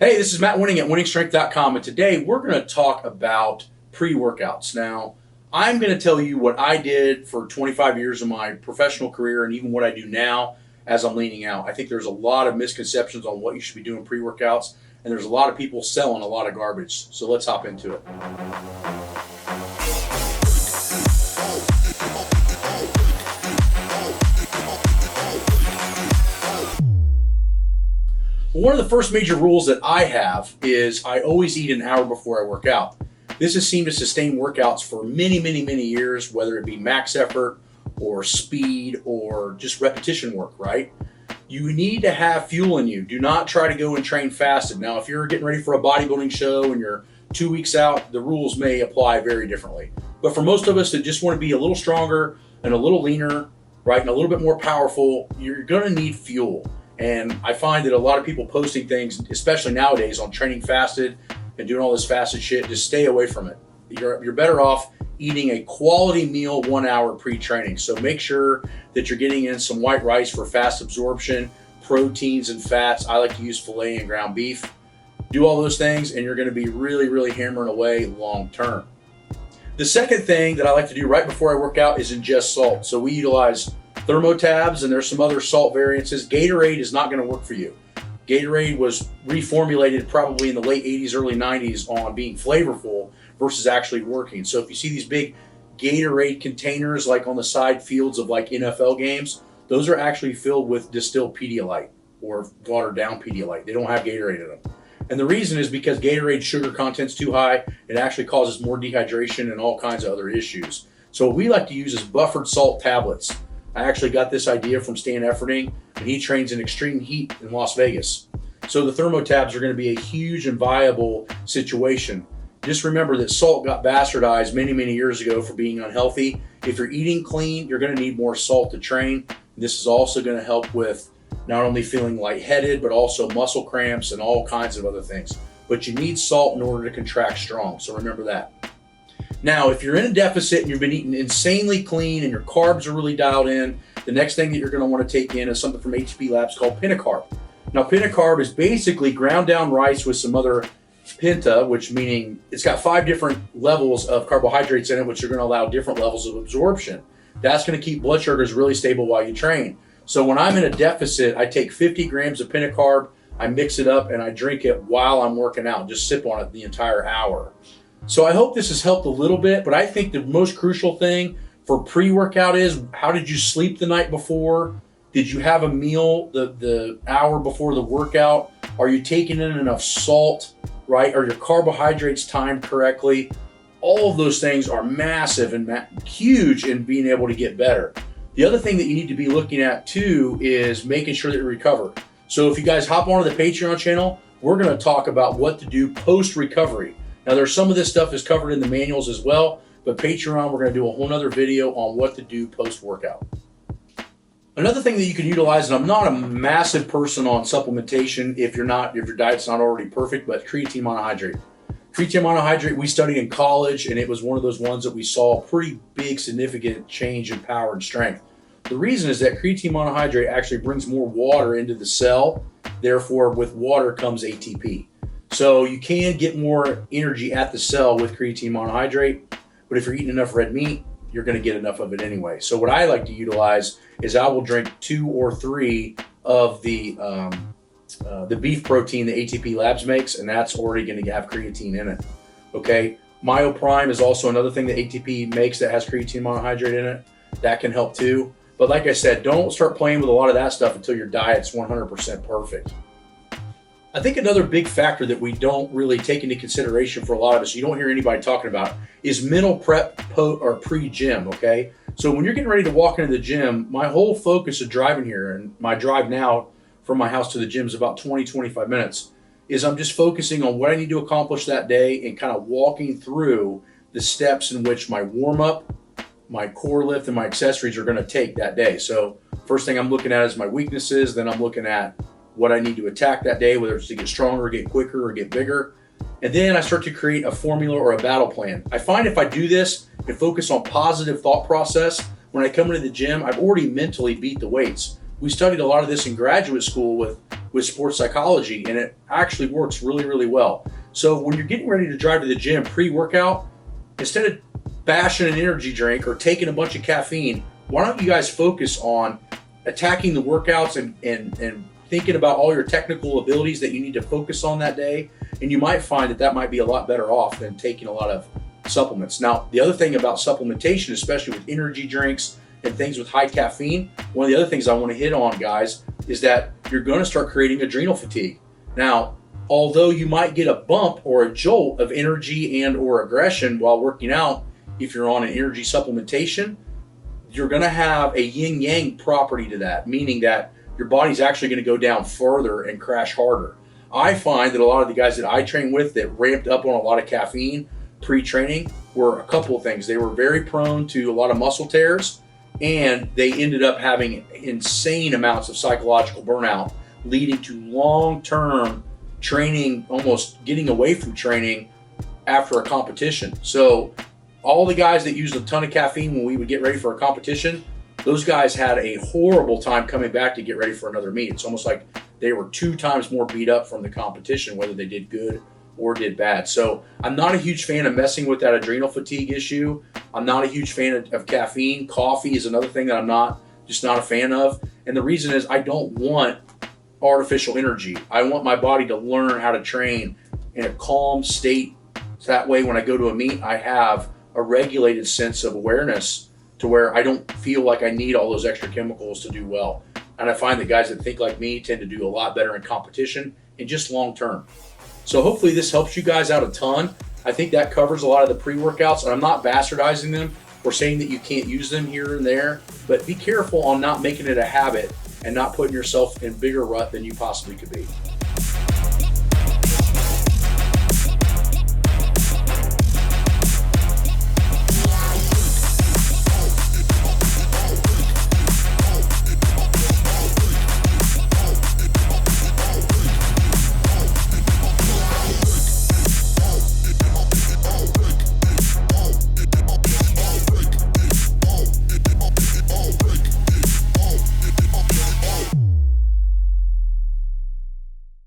Hey, this is Matt Wenning at winningstrength.com, and today we're going to talk about pre-workouts. Now, I'm going to tell you what I did for 25 years of my professional career and even what I do now as I'm leaning out. I think there's a lot of misconceptions on what you should be doing pre-workouts, and there's a lot of people selling a lot of garbage. So let's hop into it. One of the first major rules that I have is I always eat an hour before I work out. This has seemed to sustain workouts for many years, whether it be max effort or speed or just repetition work, right? You need to have fuel in you. Do not try to go and train fasted. Now, if you're getting ready for a bodybuilding show and you're 2 weeks out, the rules may apply very differently. But for most of us that just want to be a little stronger and a little leaner, right, and a little bit more powerful, you're going to need fuel. And I find that a lot of people posting things, especially nowadays, on training fasted and doing all this fasted shit, just stay away from it. You're better off eating a quality meal 1 hour pre-training. So make sure that you're getting in some white rice for fast absorption, proteins and fats. I like to use filet and ground beef. Do all those things and you're going to be really hammering away long term. The second thing that I like to do right before I work out is ingest salt. So we utilize thermotabs, and there's some other salt variances. Gatorade is not going to work for you. Gatorade was reformulated probably in the late 80s, early 90s on being flavorful versus actually working. So if you see these big Gatorade containers like on the side fields of like NFL games, those are actually filled with distilled Pedialyte or watered down Pedialyte. They don't have Gatorade in them. And the reason is because Gatorade sugar content's too high. It actually causes more dehydration and all kinds of other issues. So what we like to use is buffered salt tablets. I actually got this idea from Stan Efferding, and he trains in extreme heat in Las Vegas. So the thermotabs are going to be a huge and viable situation. Just remember that salt got bastardized many years ago for being unhealthy. If you're eating clean, you're going to need more salt to train. This is also going to help with not only feeling lightheaded, but also muscle cramps and all kinds of other things. But you need salt in order to contract strong, so remember that. Now, if you're in a deficit and you've been eating insanely clean and your carbs are really dialed in, the next thing that you're going to want to take in is something from ATP Labs called Penicarb. Now, Penicarb is basically ground down rice with some other penta, which meaning it's got 5 different levels of carbohydrates in it, which are going to allow different levels of absorption. That's going to keep blood sugars really stable while you train. So when I'm in a deficit, I take 50 grams of Penicarb, I mix it up, and I drink it while I'm working out. Just sip on it the entire hour. So I hope this has helped a little bit, but I think the most crucial thing for pre-workout is, how did you sleep the night before? Did you have a meal the hour before the workout? Are you taking in enough salt, right? Are your carbohydrates timed correctly? All of those things are massive and huge in being able to get better. The other thing that you need to be looking at too is making sure that you recover. So if you guys hop onto the Patreon channel, we're going to talk about what to do post-recovery. Now, there's some of this stuff is covered in the manuals as well, but Patreon, we're going to do a whole nother video on what to do post-workout. Another thing that you can utilize, and I'm not a massive person on supplementation if your diet's not already perfect, but creatine monohydrate. Creatine monohydrate we studied in college, and it was one of those ones that we saw a pretty big significant change in power and strength. The reason is that creatine monohydrate actually brings more water into the cell. Therefore, with water comes ATP. So you can get more energy at the cell with creatine monohydrate, but if you're eating enough red meat, you're going to get enough of it anyway. So what I like to utilize is I will drink 2 or 3 of the beef protein that ATP Labs makes, and that's already going to have creatine in it. Okay, Myoprime is also another thing that ATP makes that has creatine monohydrate in it. That can help too. But like I said, don't start playing with a lot of that stuff until your diet's 100% perfect. I think another big factor that we don't really take into consideration for a lot of us, you don't hear anybody talking about, is mental prep or pre-gym, okay? So when you're getting ready to walk into the gym, my whole focus of driving here, and my drive now from my house to the gym is about 20-25 minutes, is I'm just focusing on what I need to accomplish that day and kind of walking through the steps in which my warm-up, my core lift, and my accessories are going to take that day. So first thing I'm looking at is my weaknesses, then I'm looking at what I need to attack that day, whether it's to get stronger, get quicker, or get bigger. And then I start to create a formula or a battle plan. I find if I do this and focus on positive thought process, when I come into the gym, I've already mentally beat the weights. We studied a lot of this in graduate school with sports psychology, and it actually works really, really well. So when you're getting ready to drive to the gym pre-workout, instead of bashing an energy drink or taking a bunch of caffeine, why don't you guys focus on attacking the workouts and thinking about all your technical abilities that you need to focus on that day? And you might find that might be a lot better off than taking a lot of supplements. Now, the other thing about supplementation, especially with energy drinks and things with high caffeine, one of the other things I want to hit on, guys, is that you're going to start creating adrenal fatigue. Now, although you might get a bump or a jolt of energy and or aggression while working out, if you're on an energy supplementation, you're going to have a yin-yang property to that, meaning that your body's actually going to go down further and crash harder. I find that a lot of the guys that I train with that ramped up on a lot of caffeine pre-training were a couple of things. They were very prone to a lot of muscle tears, and they ended up having insane amounts of psychological burnout, leading to long-term training, almost getting away from training after a competition. So all the guys that used a ton of caffeine when we would get ready for a competition, those guys had a horrible time coming back to get ready for another meet. It's almost like they were 2 times more beat up from the competition, whether they did good or did bad. So I'm not a huge fan of messing with that adrenal fatigue issue. I'm not a huge fan of caffeine. Coffee is another thing that I'm just not a fan of. And the reason is I don't want artificial energy. I want my body to learn how to train in a calm state. So that way when I go to a meet, I have a regulated sense of awareness to where I don't feel like I need all those extra chemicals to do well. And I find that guys that think like me tend to do a lot better in competition and just long term. So hopefully this helps you guys out a ton. I think that covers a lot of the pre-workouts, and I'm not bastardizing them or saying that you can't use them here and there, but be careful on not making it a habit and not putting yourself in bigger rut than you possibly could be.